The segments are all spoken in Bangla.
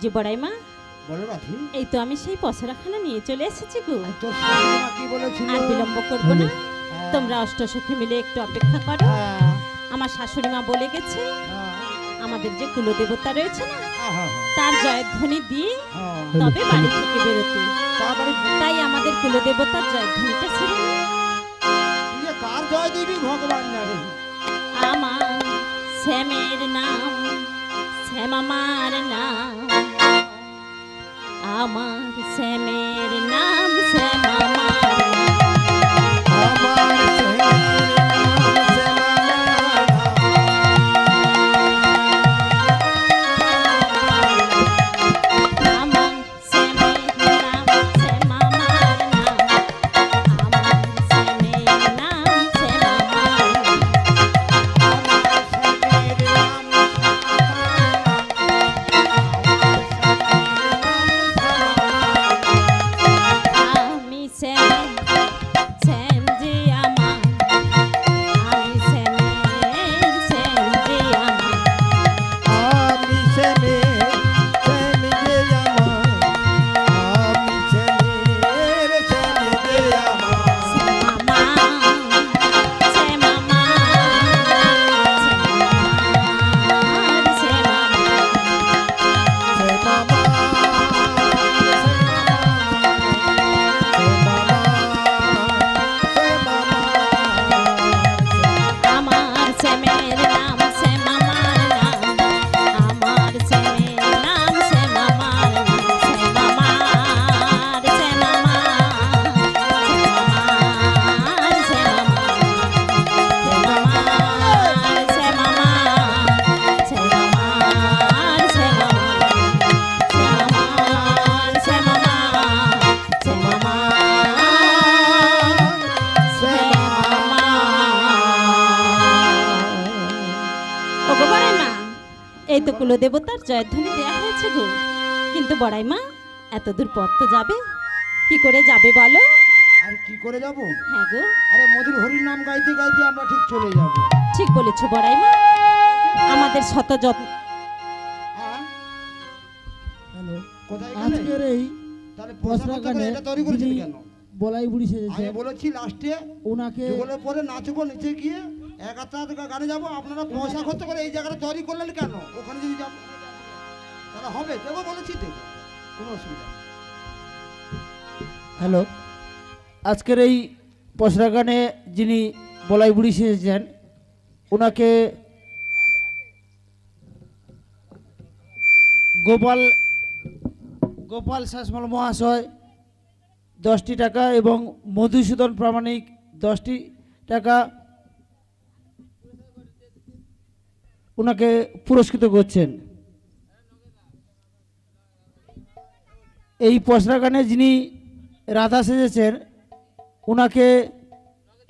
যে বড়াই মা, বলো রাধি। এই তো আমি সেই পসরাখানা নিয়ে চলে এসেছি গো। তোর শাশুড়িমা কি বলেছিল? আর বিলম্ব করবো না, তোমরা অষ্টসখী মিলে একটু অপেক্ষা করো। আমার শাশুড়ি মা বলে গেছে আমাদের যে কুলদেবতা রয়েছে না, তার জয়ধ্বনি দিয়ে তবে বাড়ি থেকে বেরোতে। তাই আমাদের কুলদেবতার জয়ধ্বনিটা ছিল কার জয় দিবি ভগবান জানে। আমার শ্যামের নাম, শ্যামামার নাম, আমার শ্যামের নাম, শ্যামামার এই তো কুলদেবতার জয়ধ্বনি দেয়া হয়েছে গো। কিন্তু বড়াই মা, এত দূর পথ তো যাবে, কি করে যাবে বলো? আর কি করে যাব? হ্যাঁ গো, আরে মধুর হরির নাম গাইতে গাইতে আমরা ঠিক চলে যাব। ঠিক বলেছো বড়াই মা, আমাদের শত যত্ন। হ্যালো, কোথায় গেলে? আজকের এই তাহলে পোশাক করে এটা তৈরি করেছিল কেন? বলাই বুড়ি সেজেছে। আমি বলেছি লাস্টে ওনাকে যুগলের পরে নাচবো, নিচে গিয়ে এক আধটা গানে যাবো। আপনারা পয়সা খরচ করে এই জায়গাটা তৈরি করলেন কেন? ওখানে যদি যাবো তাহলে হবে, দেবো বলেছি, দেবো, কোনো অসুবিধা নেই। হ্যালো, আজকের এই পসরা গানে যিনি বলাই বুড়ি সেজেছেন ওনাকে গোপাল শাসমল মহাশয় 10টি টাকা এবং মধুসূদন প্রামাণিক 10টি টাকা ওনাকে পুরস্কৃত করছেন। এই পসরা গানে যিনি রাধা সেজেছেন ওনাকে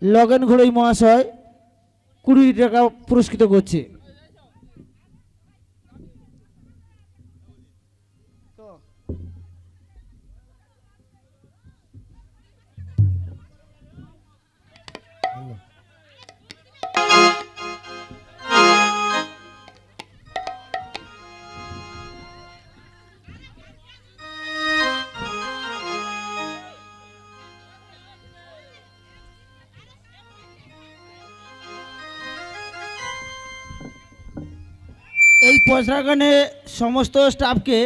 লগেন ঘড়ই মহাশয় 20 টাকা পুরস্কৃত করছে। এই পসরা গানে সমস্ত স্টাফকে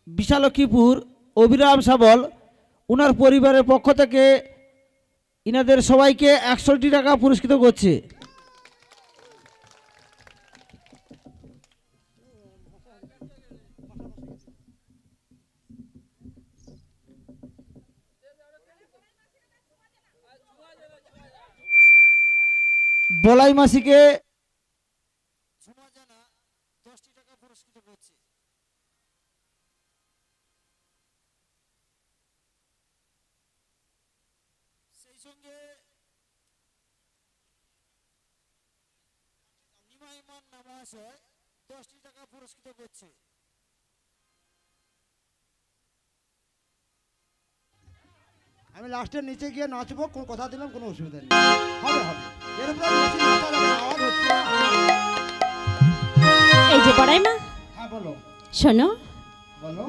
বিশালক্ষীপুর অভিরাম সাবল ওনার পরিবারের পক্ষ থেকে ইনাদের সবাইকে 61 টাকা পুরস্কৃত করছে। বলাই মাসিকে সেই সঙ্গে নিমাইমান মহাশয় 10টি টাকা পুরস্কৃত করছে। আমি লাস্টে নিচে গিয়ে নাচবো, কোন কথা দিলাম, কোনো অসুবিধা নেই, হবে হবে। এর উপরে বেশি নাচা যাবে না, আওয়াজ হচ্ছে না। এই যে বড়াই মা, হ্যাঁ বলো। শোনো, বলো।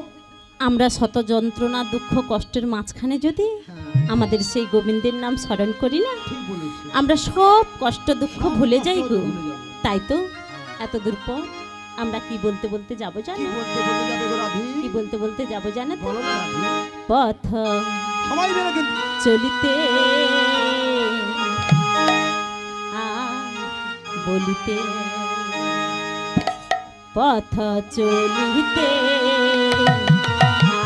আমরা শত যন্ত্রণা দুঃখ কষ্টের মাঝখানে যদি হ্যাঁ, আমাদের সেই গোবিন্দের নাম স্মরণ করি না, ঠিক বলেছি। আমরা সব কষ্ট দুঃখ সব ভুলে কষ্ট যাই গো। ভুলে যাবো। তাই তো এত দূর পর আমরা কি বলতে বলতে যাবো কি জানো? বলতে বলতে যাবে গো রাধি? কি বলতে বলতে যাবো জানো তো? বলো না রাধি। পথ সবাই বেরো কিন্তু। চলিতে বলিতে, পথ চলিতে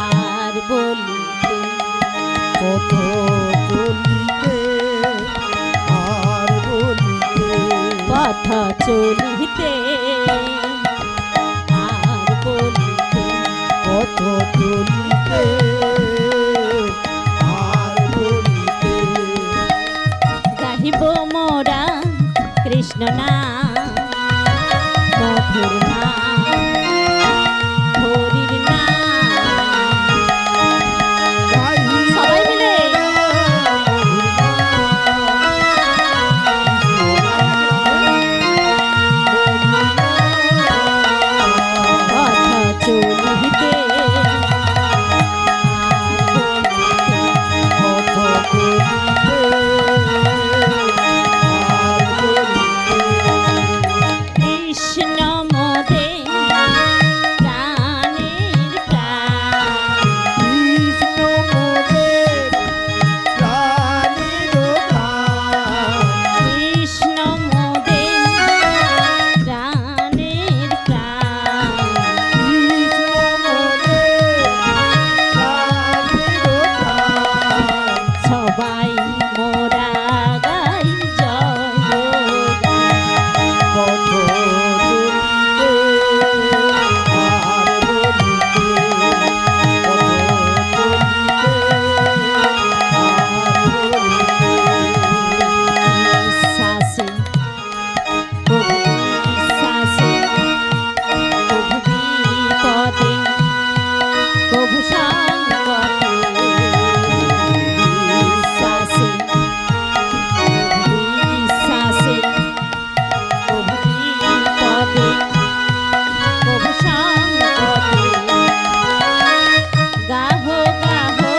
আর বলিতে, পথ চলিতে আর বলিতে, পথ চলিতে আর বলিতে, পথ চলিতে আর বলিতে, গাহিব মোরা কৃষ্ণ নাম, মধুর নাম, হরির নাম। সবাই মিলে পথ চলিতে আর বলিতে, পথ চলিতে আর বলিতে, কৃষ্ণ মোদে প্রাণের প্রাণ, কৃষ্ণ মোদের প্রাণের প্রাণ, কৃষ্ণ মোদে প্রাণের প্রাণ, কৃষ্ণ মোদের প্রাণের প্রাণ, সবাই মোরা গাই জয় গান। পথ চলিতে আর বলিতে, পথ চলিতে আর বলিতে, বিশ্বাসে প্রভু বিশ্বাসে, প্রভু বিপদে, প্রভু সংকটে, বিশ্বাসে প্রভু বিশ্বাসে, প্রভু বিপদে, প্রভু সংকটে, গাহো গাহো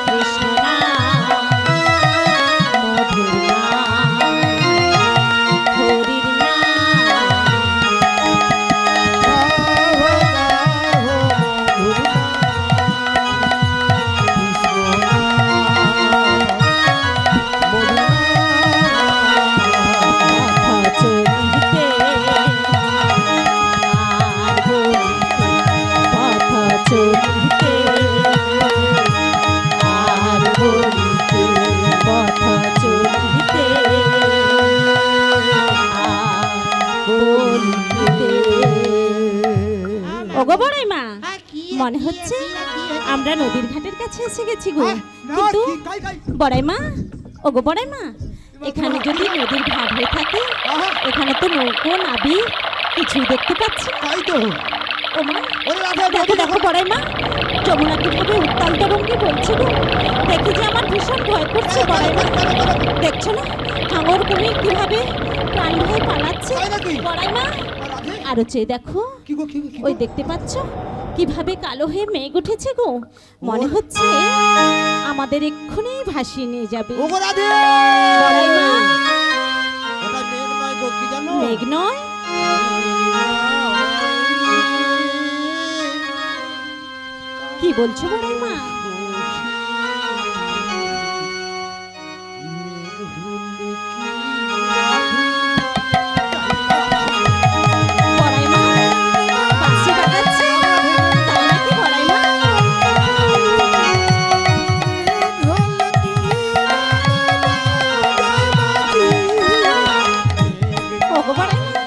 কৃষ্ণ নাম, মধুর নাম, হরির নাম। গাহো গাহো মধুর ওগো বড়াই মা, মনে হচ্ছে আমরা নদীর ঘাটের কাছে এসে গেছি গো। হ্যাঁ, না, কিন্তু কি, কাই, কাই। বড়াই মা, ওগো বড়াই মা, এখানে যদি নদীর ঘাট হয়ে থাকে, আহা, এখানে তো নৌকো নাবি কিছুই দেখতে পাচ্ছি না। তাই তো। ও মা, ওরে রাধা, দেখো নদী দেখো বড়াই মা, যমুনা কিভাবে উত্তাল তরঙ্গে বলছে গো। দেখে যে আমার ভীষণ ভয় করছে বড়াই মা। দেখছো না হাঙর কুমির কিভাবে প্রাণ ভয়ে পালাচ্ছে তাই নাকি? বড়াই মা। রাধে, আরো চেয়ে দেখো, কি গো, কি গো, কি গো? ওই দেখতে পাচ্ছ কিভাবে কালো হয়ে মেঘ উঠেছে গো। মনে হচ্ছে আমাদের এক্ষুনি ভাসিয়ে নিয়ে যাবে। ওগো রাধে! বড়াই মা, ওটা মেঘ নয় গো, কি জানো? মেঘ নয়, কি বলছো বড়াই মা? বড়াই মা বাঁশি বাজাচ্ছে, তাই নাকি বড়াই মা? ওগো বড়াই মা,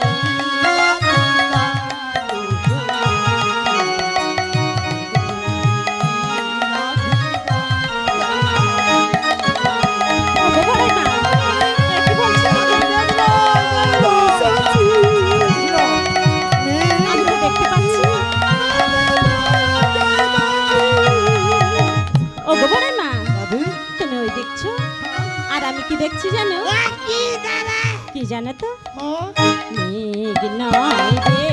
ওগো বড়াই মা, এ কি বলছো? আমি তো দেখতে পাচ্ছি। ওগো বড়াই মা, রাধে, তুমি ওই দেখছো আর আমি কি দেখছি জানো? কি জানো তো? মেঘ নয় রে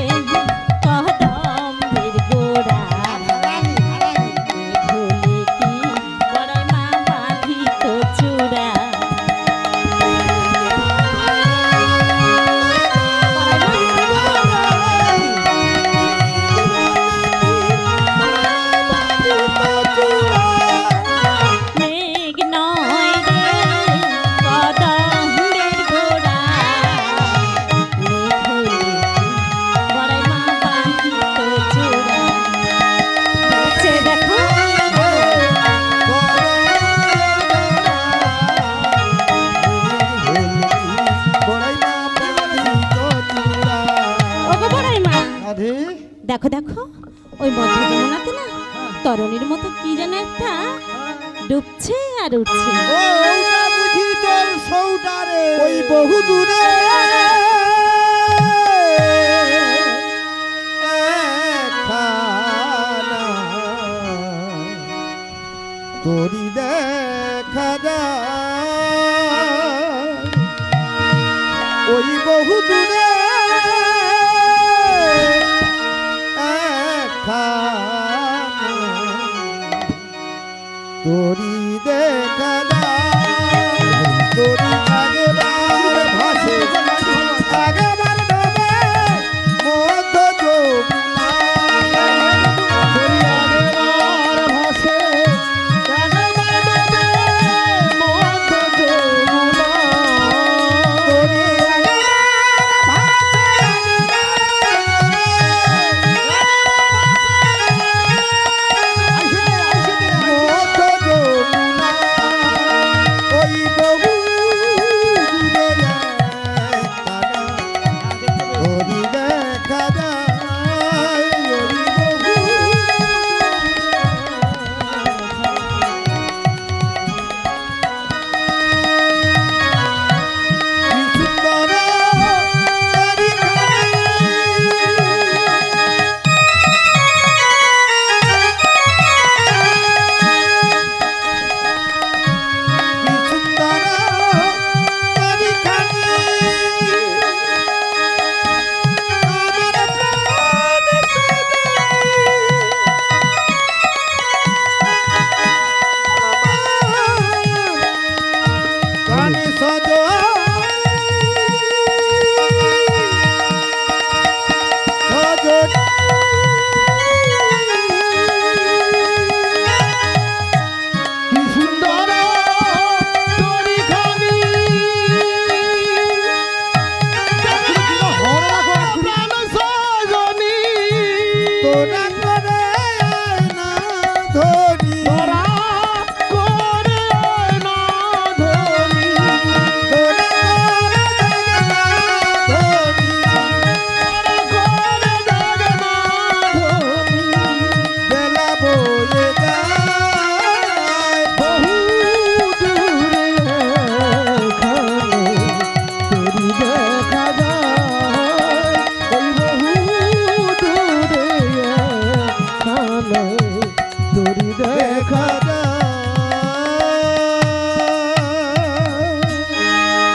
কদমের গোড়া, পানির মতো কি যেন একটা ডুবছে আর উঠছে। ও ওটা বুঝি তোর সৌটারে ওই বহু দূরে একখানা তোরি দেখা যায়, ওই বহু দূরে একখানা তোরি দেখা যায়, তোরি আগেবার ভাসে আগেবার ডোবে মধ্য যমুনায়, তোরি আগেবার ভাসে আগেবার ডোবে মধ্য যমুনায়, তোরি আগেবার ভাসে মধ্য যমুনায়, ওই বহু দূরে একখানা তোরি দেখা যায়, ওই বহু কি সুন্দর তোরি কি সুন্দর তোরি খানি, আমার প্রাণ প্রাণী সজয় সজনী কি সুন্দর তোরি খানি, প্রাণ সজনী তোরা করে না ধনী, তোরা করে না ধনী, তোরা করে জগন্নাথ ধনী, বেলা বয়ে যায় বহু দূরে এখানে তোরি দেখা যায়, ওই বহু দূরে এখানে তোরি দেখা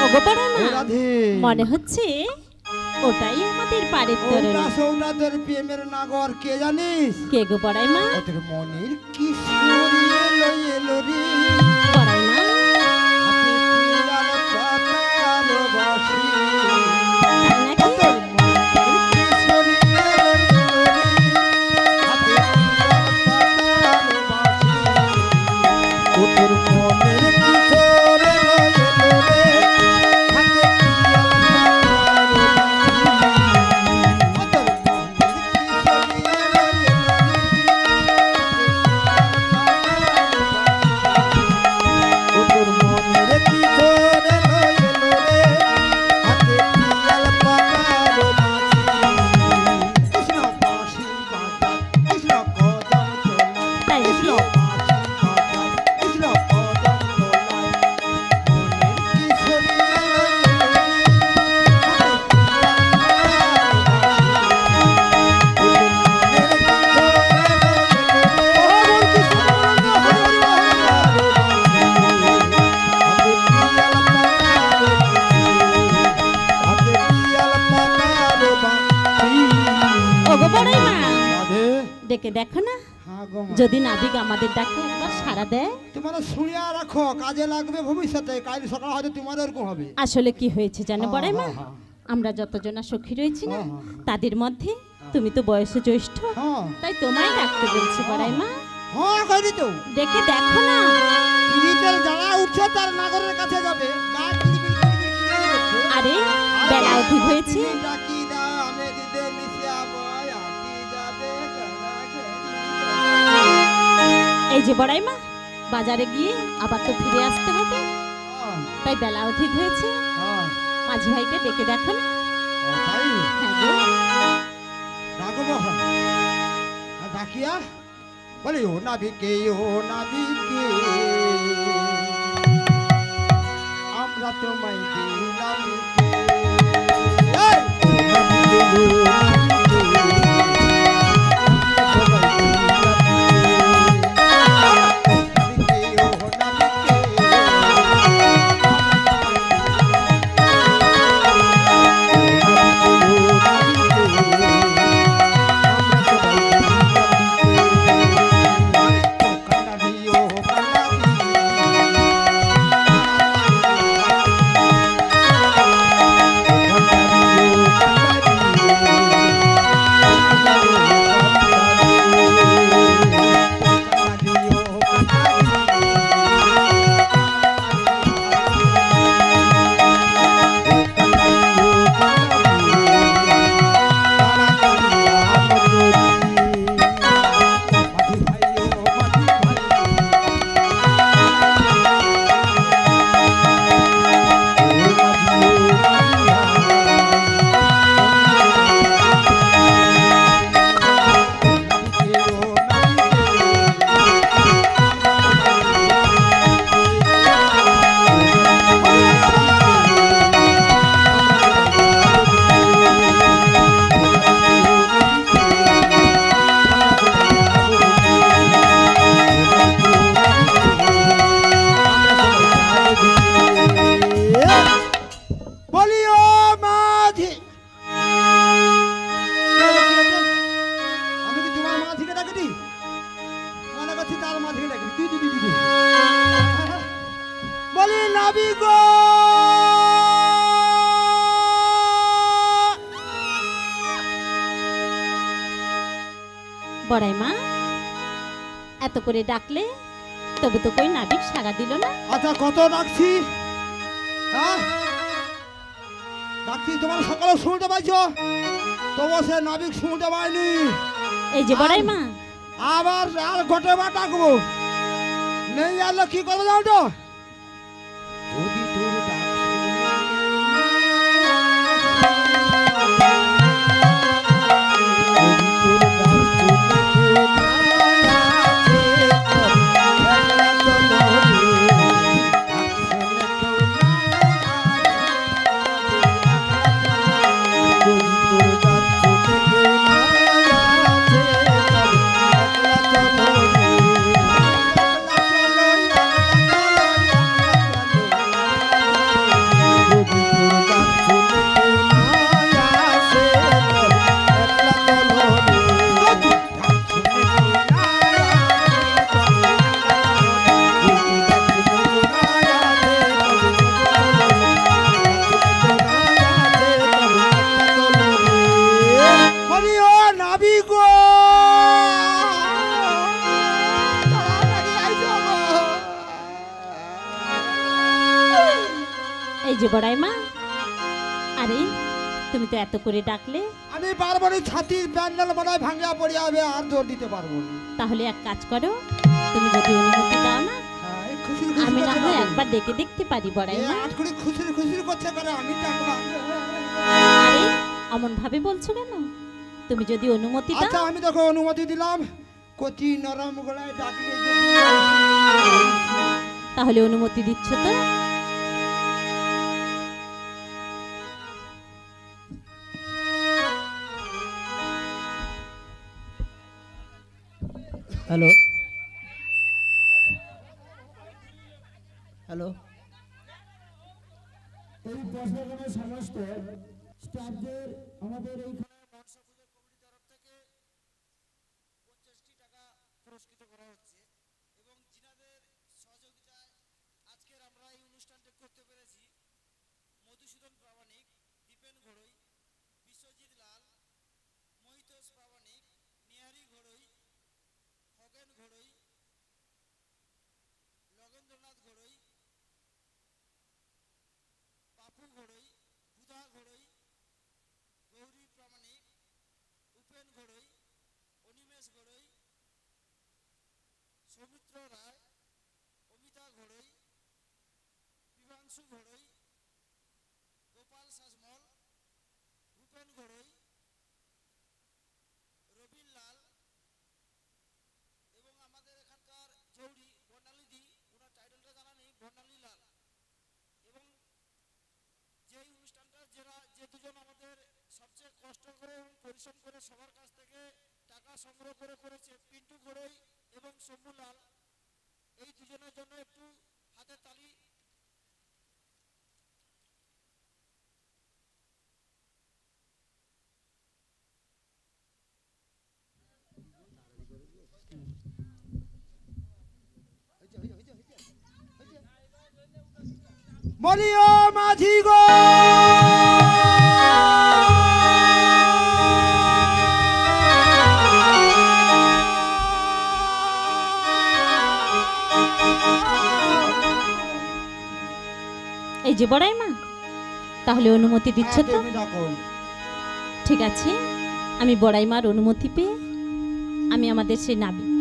ওগো পড়ে না, রাধে মনে হচ্ছে ওটাই আমাদের পাড়ের তরুণ। ওটা সৌটা তোর প্রেমের নাগর কে জানিস? কে গো পড়াই মা? ওদের মনের কিশোরী এলো এলো রে, পড়াই মা হাতে পিয়াল পাতার বাঁশি। তাই নাকি? তোর মনের কিশোরী এলো এলো রে, হাতে পিয়াল পাতার বাঁশি। ও তোর মনের কিশোর এলো এলো রে, হাতে পিয়াল পাতার বাঁশি। ও তোর মনের কিশোরী এলো এলো রে, হাতে পিয়াল পাতার বাঁশি। ও তোর মনের কিশোর এলো এলো রে, হাতে পিয়াল পাতার বাঁশি। কৃষ্ণ বাঁশি বাজায়, কৃষ্ণ কদম তোলায়, তাই কৃষ্ণ নাকি? বাঁশি বাজায়, কৃষ্ণ কদম তোলায়। মনের কিশোরী এলো এলো রে, হাতে পিয়াল পাতার বাঁশি। ওগো পড়াই মা রাধে, ডেকে দেখো না, হ্যাঁ গো মা। যদি নাবিক আমাদের ডাকে একবার সাড়া দেয়। তোমরা শুনিয়া রাখো, কাজে লাগবে ভবিষ্যতে, কাল সকাল হয়তো তোমার এরকম হবে। আসলে কি হয়েছে জানো পড়াই মা, হ্যাঁ, আমরা যতজনা সখী রয়েছি না, হ্যাঁ, হ্যাঁ। তাদের মধ্যে তুমি তো বয়সে জ্যৈষ্ঠ, হ্যাঁ তাই তোমায় ডাকতে বলছি পড়াই মা। হ্যাঁ করি তো, ডেকে দেখো না। পিড়িতের জ্বালা উঠছে তার নাগরের কাছে যাবে, গা কিড়িবিড় কিড়িবিড় কিড়িবিড় করছে। আরে বেলা অধিক হয়েছে, ডাকি দাও আনে দিতে মিশিয়া বয় আটি যাবে গড়াগড়ি। এই যে বড়াই মা, বাজারে গিয়ে আবার তো ফিরে আসতে হবে, হ্যাঁ, তাই বেলা অধিক হয়েছে। হ্যাঁ, মাঝি ভাইকে ডেকে দেখো না। ও তাই? হ্যাঁ গো। ডাকবো, ডাকিয়া বলি ও নাবিকে আমরা তোমায় দিলাম কে? এই! ও নাবিকে, ও বলি নাবি গো বড়াই মা এত করে ডাকলে তবু তো কই নাবিক সাড়া দিল না। আচ্ছা কত ডাকছি, হ্যাঁ ডাকছি, তোমার সকালে শুনতে পাইছো, তবু সে নাবিক শুনতে পাইনি। এই যে বড়াই মা আবার আর গোটে বার ডাকবো, নেই আলো কি করবো জানো তো? যদি তোর ডাক এই যে বড়াই মা, আরে তুমি তো এত করে ডাকলে আমি পারবো না, ছাতির প্যান্ডেল বানায় ভাঙা পড়ে যাবে, আর জোর দিতে পারবো না। তাহলে এক কাজ করো, তুমি যদি অনুমতি দাও না হ্যাঁ, এই খুশির আমি না হয় করছে একবার ডেকে দেখতে পারি বড়াই এই মা। আটকুড়ি খুশির করছে করে আমি ডাকলাম। আরে অমন ভাবে বলছো কেন? তুমি যদি অনুমতি আচ্ছা দাও আমি তোকে অনুমতি দিলাম, কচি নরম গলায় ডাকলে যদি তাহলে অনুমতি দিচ্ছ তো? হ্যালো হ্যালো, এই প্রশাসনের সমস্ত স্টাফদের আমাদের এইখানে মনসা পুজোর কমিটির তরফ থেকে 50টি টাকা পুরস্কৃত করা হচ্ছে এবং যিনাদের সহযোগিতায় আজকের আমরা এই অনুষ্ঠানটি করতে পেরেছি মধুসূদন প্রামাণিক, দীপেন ঘড়ই, বিশ্বজিৎ লাল, মহিতোষ প্রামাণিক, নিহারি ঘড়ই, খগেন ঘড়ই, লগেন্দ্রনাথ ঘড়ই, পাপু ঘড়ই, বুধা ঘড়ই, গৌরী প্রামাণিক, উপেন ঘড়ই, অনিমেষ ঘড়ই, সৌমিত্র রায়, অমিতা ঘড়ই, বিভাংশু ঘড়ই, গোপাল শাসমল, ভূপেন ঘড়ই, রবিন লাল এবং পরিশ্রম করে সবার কাছ থেকে টাকা সংগ্রহ করে করেছে পিন্টু গড়ই এবং শম্ভুলাল। এই দুজনের জন্য একটু হাতে তালি। বলিও মাঝি গো এই যে বড়াই মা, তাহলে অনুমতি দিচ্ছ তো? তুমি ডাকো। ঠিক আছে, আমি বড়াই মার অনুমতি পেয়ে আমি আমাদের সেই নাবিক